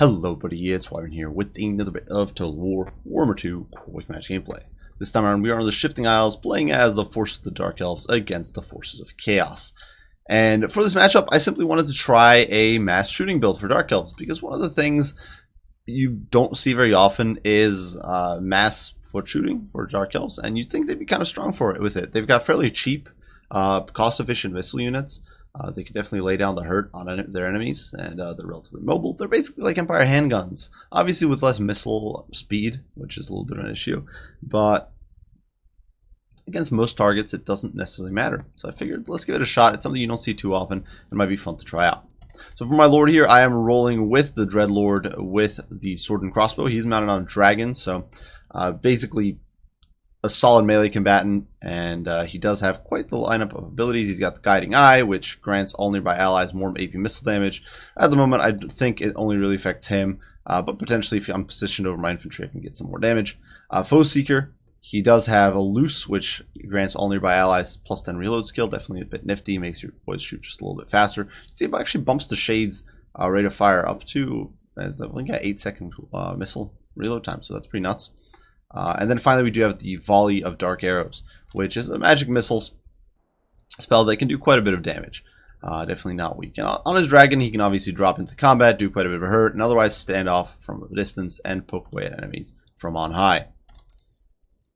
Hello buddy, it's Wyron here with another bit of Total War Warhammer 2 Quick Match gameplay. This time around we are on the Shifting Isles playing as the forces of the Dark Elves against the forces of Chaos. And for this matchup I simply wanted to try a mass shooting build for Dark Elves because one of the things you don't see very often is mass foot shooting for Dark Elves, and you'd think they'd be kind of strong for it with it. They've got fairly cheap, cost-efficient missile units. They can definitely lay down the hurt on their enemies, and they're relatively mobile. They're basically like Empire handguns, obviously with less missile speed, which is a little bit of an issue, but against most targets it doesn't necessarily matter. So I figured let's give it a shot. It's something you don't see too often. It might be fun to try out. So for my lord here, I am rolling with the Dreadlord with the sword and crossbow. He's mounted on a dragon, so basically a solid melee combatant, and he does have quite the lineup of abilities. He's got the Guiding Eye, which grants all nearby allies more AP missile damage. At the moment, I think it only really affects him, but potentially if I'm positioned over my infantry, I can get some more damage. Foe Seeker, he does have a Loose, which grants all nearby allies plus 10 reload skill. Definitely a bit nifty, makes your boys shoot just a little bit faster. See, it actually bumps the Shade's rate of fire up to, I think, 8-second missile reload time, so that's pretty nuts. And then finally we do have the Volley of Dark Arrows, which is a magic missile spell that can do quite a bit of damage. Definitely not weak. And on his dragon he can obviously drop into combat, do quite a bit of hurt, and otherwise stand off from a distance and poke away at enemies from on high.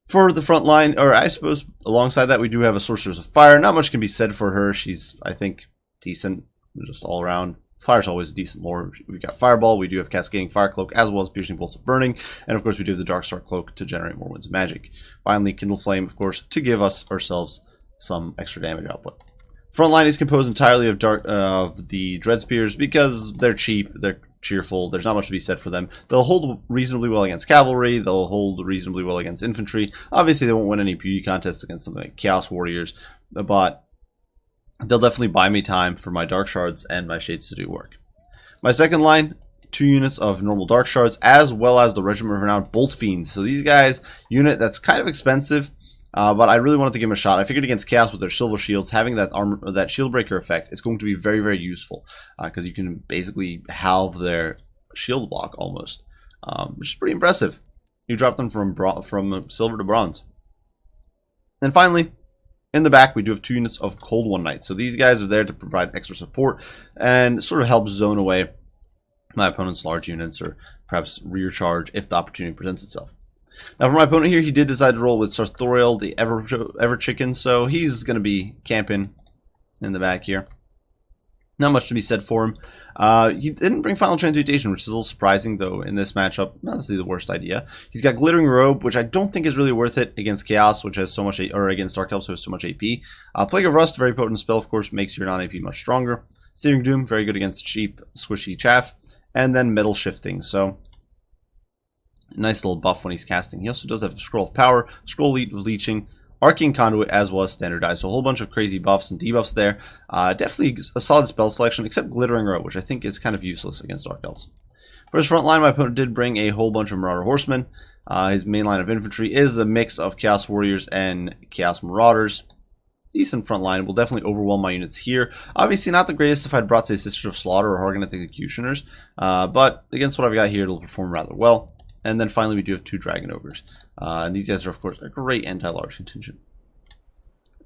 For the front line, or I suppose alongside that, we do have a Sorceress of Fire. Not much can be said for her. She's, I think, decent, just all around. Fire's always a decent lore. We've got Fireball, we do have Cascading Fire Cloak, as well as Piercing Bolts of Burning, and of course we do have the Dark Star Cloak to generate more Winds of Magic. Finally, Kindle Flame, of course, to give us ourselves some extra damage output. Front line is composed entirely of the Dread Spears because they're cheap, they're cheerful, there's not much to be said for them. They'll hold reasonably well against cavalry, they'll hold reasonably well against infantry. Obviously they won't win any beauty contests against something like Chaos Warriors, but they'll definitely buy me time for my Dark Shards and my Shades to do work. My second line, 2 units of normal Dark Shards, as well as the Regiment of Renowned Bolt Fiends. So these guys, unit that's kind of expensive, but I really wanted to give them a shot. I figured against Chaos with their silver shields, having that armor, that shield breaker effect is going to be very, very useful, because you can basically halve their shield block almost, which is pretty impressive. You drop them from silver to bronze. And finally, in the back, we do have 2 units of Cold One Knights. So these guys are there to provide extra support and sort of help zone away my opponent's large units, or perhaps rear charge if the opportunity presents itself. Now for my opponent here, he did decide to roll with Sartorial, the Ever Chicken, so he's going to be camping in the back here. Not much to be said for him. He didn't bring Final Transmutation, which is a little surprising, though, in this matchup. Not necessarily the worst idea. He's got Glittering Robe, which I don't think is really worth it against Chaos, which has so much, or against Dark Elves, who has so much AP. Plague of Rust, very potent spell, of course, makes your non-AP much stronger. Searing Doom, very good against cheap, squishy chaff. And then Metal Shifting, so nice little buff when he's casting. He also does have a Scroll of Power, Scroll of Leeching, Arcane Conduit, as well as Standardized. So a whole bunch of crazy buffs and debuffs there. Definitely a solid spell selection, except Glittering Robe, which I think is kind of useless against Dark Elves. For his front line, my opponent did bring a whole bunch of Marauder Horsemen. His main line of infantry is a mix of Chaos Warriors and Chaos Marauders. Decent front line, will definitely overwhelm my units here. Obviously not the greatest if I'd brought, say, Sisters of Slaughter or Horgoneth Executioners, but against what I've got here, it'll perform rather well. And then finally we do have 2 Dragon Ogres. And these guys are, of course, a great anti-large contingent.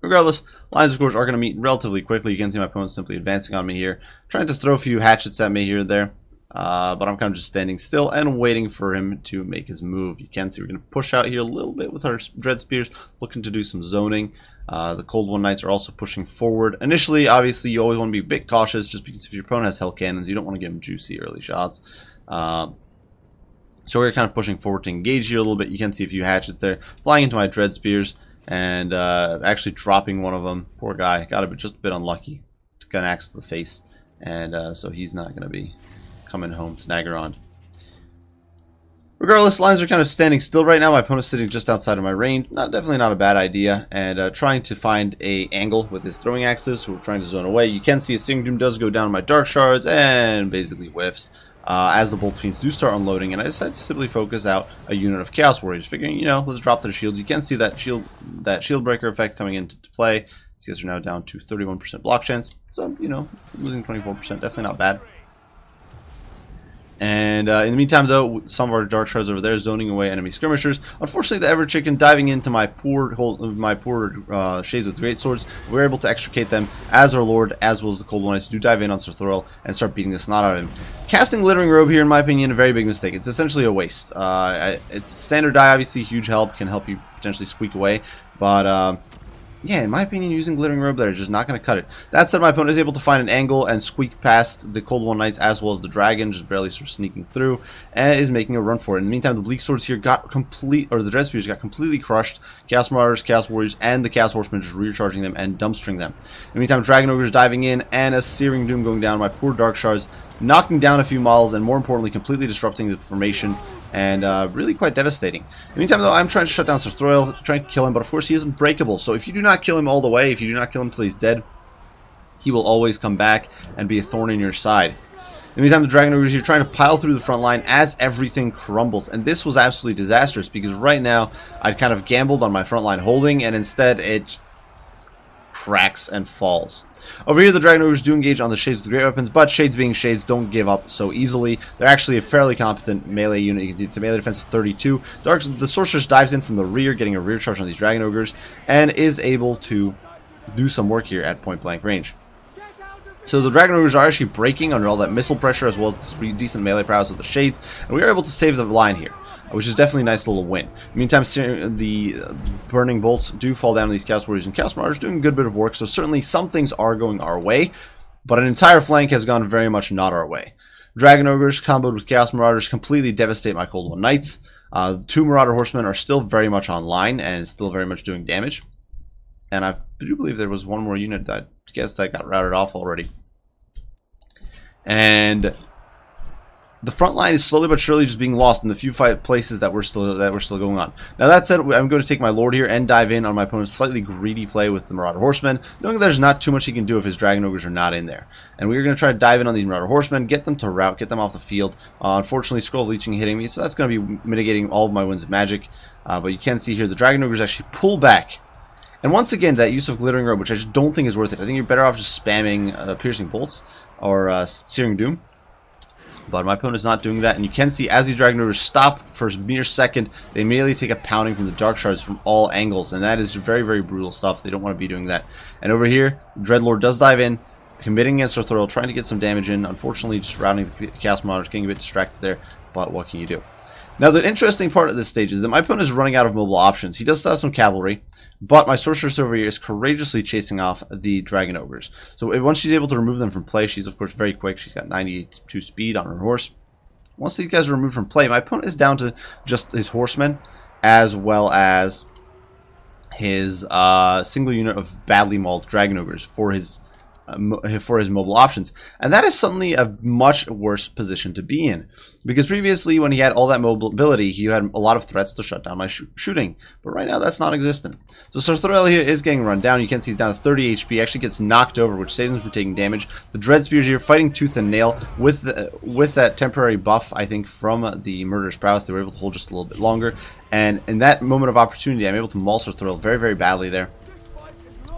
Regardless, lines, of course, are going to meet relatively quickly. You can see my opponent simply advancing on me here, trying to throw a few hatchets at me here and there. But I'm kind of just standing still and waiting for him to make his move. You can see we're going to push out here a little bit with our Dread Spears, looking to do some zoning. The Cold One Knights are also pushing forward. Initially, obviously, you always want to be a bit cautious, just because if your opponent has Hell Cannons, you don't want to give him juicy early shots. So we're kind of pushing forward to engage here a little bit. You can see a few hatchets there, flying into my Dread Spears, and actually dropping one of them. Poor guy, got just a bit unlucky. Got an axe to the face, and so he's not going to be coming home to Nagarond. Regardless, lines are kind of standing still right now. My opponent's sitting just outside of my range. Definitely not a bad idea. And trying to find a angle with his throwing axes, who are trying to zone away. You can see a Searing Doom does go down on my Dark Shards and basically whiffs as the Bolt Fiends do start unloading. And I decided to simply focus out a unit of Chaos Warriors, figuring, you know, let's drop their shields. You can see that shield breaker effect coming into play. These guys are now down to 31% block chance. So, you know, losing 24%, definitely not bad. And in the meantime, though, some of our dark shards over there zoning away enemy skirmishers. Unfortunately, the Ever Chicken diving into my poor shades with great swords. We were able to extricate them as our lord, as well as the Cold One Knights do dive in on Sir Thoril and start beating the snot out of him. Casting Glittering Robe here, in my opinion, a very big mistake. It's essentially a waste. It's standard die, obviously, huge help, can help you potentially squeak away, but yeah, in my opinion, using Glittering Robe there is just not going to cut it. That said, my opponent is able to find an angle and squeak past the Cold One Knights as well as the Dragon, just barely sort of sneaking through, and is making a run for it. In the meantime, the Bleak Swords here got the Dread Spears got completely crushed. Chaos Marauders, Chaos Warriors, and the Chaos Horsemen just recharging them and dumpstering them. In the meantime, Dragon Ogres diving in, and a Searing Doom going down. My poor Dark Shards knocking down a few models, and more importantly, completely disrupting the formation, and really quite devastating. In the meantime, though, I'm trying to shut down Sir Thoril, trying to kill him, but of course he is unbreakable, so if you do not kill him all the way, if you do not kill him until he's dead, he will always come back and be a thorn in your side. In the meantime, the Dragon Ogres, you're trying to pile through the front line as everything crumbles, and this was absolutely disastrous, because right now, I'd kind of gambled on my front line holding, and instead it cracks and falls. Over here, the Dragon Ogres do engage on the Shades with great weapons, but Shades being Shades don't give up so easily. They're actually a fairly competent melee unit. You can see the melee defense is 32. The Sorceress dives in from the rear, getting a rear charge on these Dragon Ogres, and is able to do some work here at point blank range. So the Dragon Ogres are actually breaking under all that missile pressure, as well as the decent melee prowess of the Shades, and we are able to save the line here, which is definitely a nice little win. Meantime, the burning bolts do fall down on these Chaos Warriors and Chaos Marauders, doing a good bit of work, so certainly some things are going our way, but an entire flank has gone very much not our way. Dragon Ogres comboed with Chaos Marauders completely devastate my Cold One Knights. Two Marauder Horsemen are still very much online and still very much doing damage. And I do believe there was one more unit that I guess that got routed off already. And the front line is slowly but surely just being lost in the few places that we're still going on. Now that said, I'm going to take my Lord here and dive in on my opponent's slightly greedy play with the Marauder Horsemen, knowing there's not too much he can do if his Dragon Ogres are not in there. And we're going to try to dive in on these Marauder Horsemen, get them to rout, get them off the field. Unfortunately, Scroll of Leeching hitting me, so that's going to be mitigating all of my Winds of Magic. But you can see here the Dragon Ogres actually pull back. And once again, that use of Glittering Robe, which I just don't think is worth it. I think you're better off just spamming Piercing Bolts or Searing Doom. But my opponent is not doing that, and you can see as these Dragon Ogres stop for a mere second, they immediately take a pounding from the Dark Shards from all angles, and that is very, very brutal stuff. They don't want to be doing that. And over here, Dreadlord does dive in, committing against Sir Thoril, trying to get some damage in. Unfortunately, just routing the Chaos Marauders, getting a bit distracted there, but what can you do? Now, the interesting part of this stage is that my opponent is running out of mobile options. He does still have some cavalry, but my Sorceress over here is courageously chasing off the Dragon Ogres. So once she's able to remove them from play, she's of course very quick. She's got 92 speed on her horse. Once these guys are removed from play, my opponent is down to just his horsemen, as well as his single unit of badly mauled Dragon Ogres for his mobile options, and that is suddenly a much worse position to be in, because previously when he had all that mobility, he had a lot of threats to shut down my shooting, but right now that's non-existent. So Sir Thoril here is getting run down. You can see he's down to 30 HP, actually gets knocked over, which saves him from taking damage. The Dread Spears here fighting tooth and nail with that temporary buff, I think, from the Murderous Prowess. They were able to hold just a little bit longer, and in that moment of opportunity, I'm able to maul Sir Thoril very, very badly there.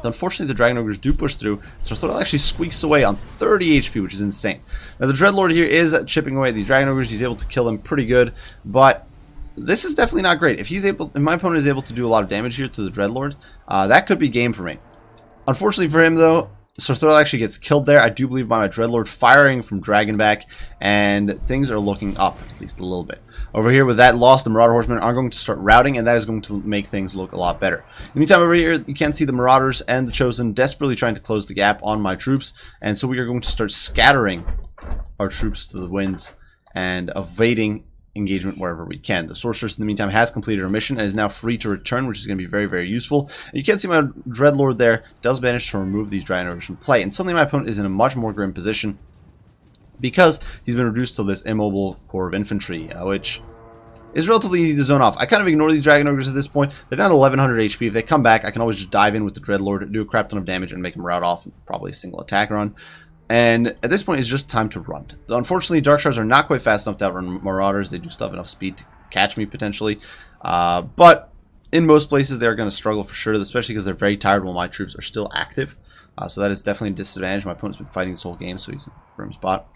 Unfortunately, the Dragon Ogres do push through, so Thoril actually squeaks away on 30 HP, which is insane. Now, the Dreadlord here is chipping away at these Dragon Ogres. He's able to kill them pretty good, but this is definitely not great. If my opponent is able to do a lot of damage here to the Dreadlord, that could be game for me. Unfortunately for him, though, Sir Thoril actually gets killed there, I do believe, by my Dreadlord firing from Dragonback, and things are looking up, at least a little bit. Over here, with that loss, the Marauder Horsemen are going to start routing, and that is going to make things look a lot better. In the meantime, over here, you can see the Marauders and the Chosen desperately trying to close the gap on my troops, and so we are going to start scattering our troops to the winds and evading engagement wherever we can. The Sorceress, in the meantime, has completed her mission and is now free to return, which is going to be very, very useful. And you can see my Dreadlord there does manage to remove these Dragon Ogres from play, and suddenly my opponent is in a much more grim position, because he's been reduced to this immobile core of infantry, which is relatively easy to zone off. I kind of ignore these Dragon Ogres at this point. They're down to 1100 HP. If they come back, I can always just dive in with the Dreadlord, do a crap ton of damage, and make them rout off, probably a single attack run. And at this point, it's just time to run. Unfortunately, Dark Shards are not quite fast enough to outrun Marauders. They do still have enough speed to catch me, potentially. But in most places, they're going to struggle for sure, especially because they're very tired while my troops are still active. So that is definitely a disadvantage. My opponent's been fighting this whole game, so he's in a grim spot.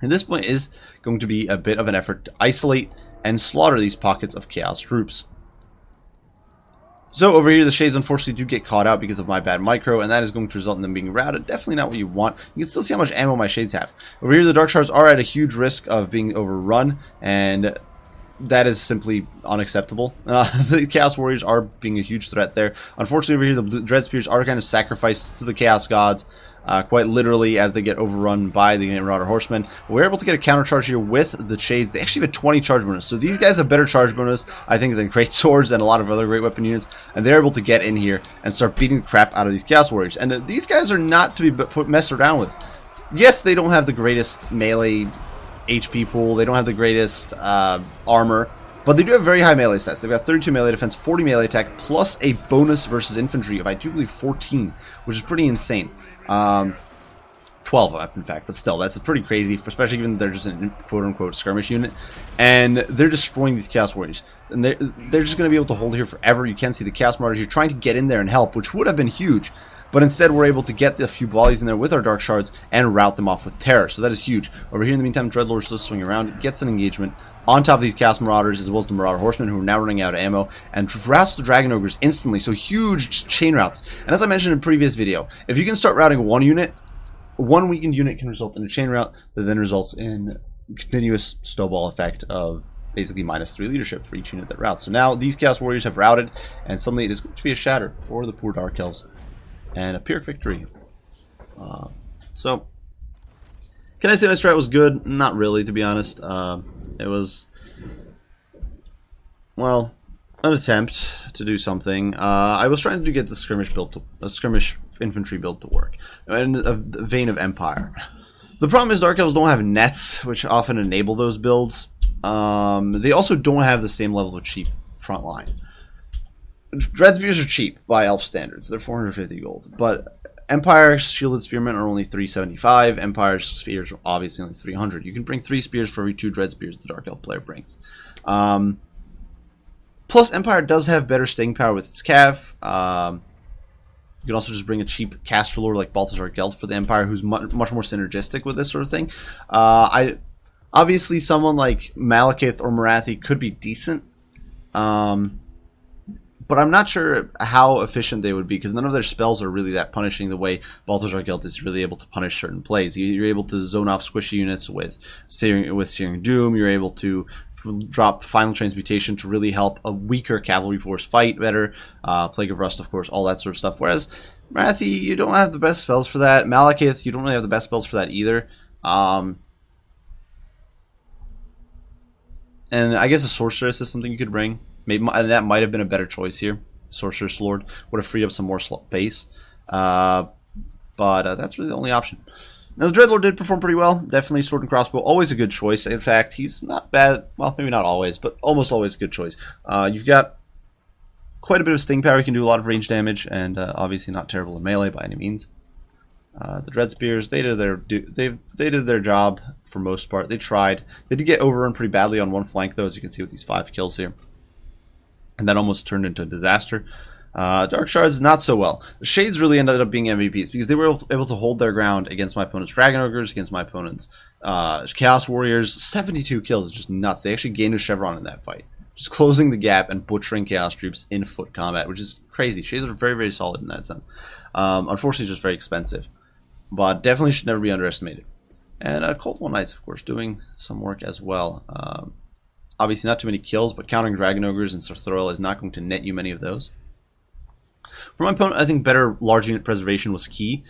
And this point is going to be a bit of an effort to isolate and slaughter these pockets of Chaos troops. So over here, the Shades unfortunately do get caught out because of my bad micro, and that is going to result in them being routed. Definitely not what you want. You can still see how much ammo my Shades have. Over here, the Dark Shards are at a huge risk of being overrun, and that is simply unacceptable. The Chaos Warriors are being a huge threat there. Unfortunately, over here, the Dread Spears are kind of sacrificed to the Chaos Gods, quite literally, as they get overrun by the Marauder Horsemen. We're able to get a counter charge here with the Shades. They actually have a 20 charge bonus, so these guys have better charge bonus, I think, than Great Swords and a lot of other great weapon units, and they're able to get in here and start beating the crap out of these Chaos Warriors. And these guys are not to be messed around with. Yes, they don't have the greatest melee HP pool, they don't have the greatest armor, but they do have very high melee stats. They've got 32 melee defense, 40 melee attack, plus a bonus versus infantry of, I do believe, 14, which is pretty insane. 12 in fact, but still, that's pretty crazy, especially given that they're just a quote-unquote skirmish unit, and they're destroying these Chaos Warriors, and they're just going to be able to hold here forever. You can see the Chaos Marauders here trying to get in there and help, which would have been huge, but instead we're able to get a few volleys in there with our Dark Shards and rout them off with terror, so that is huge. Over here in the meantime, Dreadlords does swing around, gets an engagement on top of these Chaos Marauders, as well as the Marauder Horsemen, who are now running out of ammo, and routs the Dragon Ogres instantly, so huge chain routes. And as I mentioned in a previous video, if you can start routing one unit, one weakened unit can result in a chain route that then results in continuous snowball effect of basically -3 leadership for each unit that routes. So now these Chaos Warriors have routed, and suddenly it is going to be a shatter for the poor Dark Elves, and a pure victory. So, can I say my strat was good? Not really, to be honest. It was, well, an attempt to do something. I was trying to get the skirmish infantry build to work in a vein of Empire. The problem is Dark Elves don't have nets, which often enable those builds. They also don't have the same level of cheap front line. Dread Spears are cheap by Elf standards. They're 450 gold, but Empire Shielded Spearmen are only 375. Empire Spears are obviously only 300. You can bring 3 spears for every 2 Dread Spears the Dark Elf player brings. Plus, Empire does have better staying power with its cav. You can also just bring a cheap caster lord like Balthazar Gelt for the Empire, who's much more synergistic with this sort of thing. Obviously, someone like Malekith or Marathi could be decent, but I'm not sure how efficient they would be, because none of their spells are really that punishing the way Balthazar Gelt is really able to punish certain plays. You're able to zone off squishy units with Searing Doom. You're able to drop Final Transmutation to really help a weaker cavalry force fight better. Plague of Rust, of course, all that sort of stuff. Whereas Marathi, you don't have the best spells for that. Malekith, you don't really have the best spells for that either. And I guess a Sorceress is something you could bring. Maybe that might have been a better choice here. Sorcerer's Lord would have freed up some more space. But that's really the only option. Now, the Dreadlord did perform pretty well. Definitely Sword and Crossbow, always a good choice. In fact, he's not bad. Well, maybe not always, but almost always a good choice. You've got quite a bit of sting power. You can do a lot of range damage, and obviously not terrible in melee by any means. The Dread Spears, they did their job for most part. They tried. They did get overrun pretty badly on one flank, though, as you can see with these 5 kills here. And that almost turned into a disaster. Dark Shards, not so well. The Shades really ended up being MVPs because they were able to hold their ground against my opponent's Dragon Ogres, against my opponent's Chaos Warriors. 72 kills is just nuts. They actually gained a Chevron in that fight. Just closing the gap and butchering Chaos troops in foot combat, which is crazy. Shades are very, very solid in that sense. Unfortunately, just very expensive. But definitely should never be underestimated. And Cold One Knights, of course, doing some work as well. Obviously, not too many kills, but countering Dragon Ogres and Sarthorael is not going to net you many of those. For my opponent, I think better large unit preservation was key.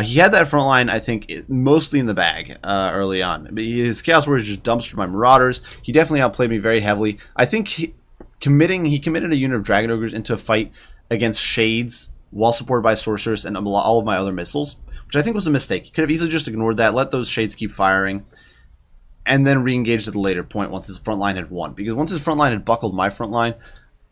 He had that front line, I think, mostly in the bag early on. His Chaos Warriors just dumpstered my Marauders. He definitely outplayed me very heavily. I think he committed a unit of Dragon Ogres into a fight against Shades while supported by Sorceress and all of my other missiles, which I think was a mistake. He could have easily just ignored that, let those Shades keep firing, and then re-engaged at a later point once his front line had won. Because once his front line had buckled my front line,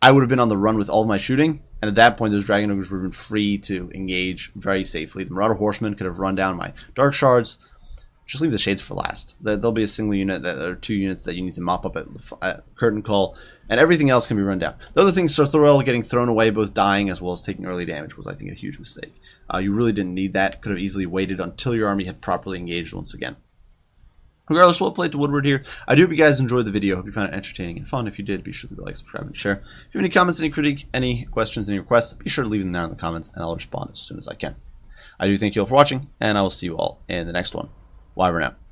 I would have been on the run with all of my shooting, and at that point those Dragon Ogres would have been free to engage very safely. The Marauder Horsemen could have run down my Dark Shards. Just leave the Shades for last. There'll be a single unit, or 2 units that you need to mop up at Curtain Call, and everything else can be run down. The other thing, Sarthorael getting thrown away, both dying as well as taking early damage, was, I think, a huge mistake. You really didn't need that. Could have easily waited until your army had properly engaged once again. Regardless, we'll play to Woodward here. I do hope you guys enjoyed the video. Hope you found it entertaining and fun. If you did, be sure to like, subscribe, and share. If you have any comments, any critique, any questions, any requests, be sure to leave them down in the comments, and I'll respond as soon as I can. I do thank you all for watching, and I will see you all in the next one. Wyvern out.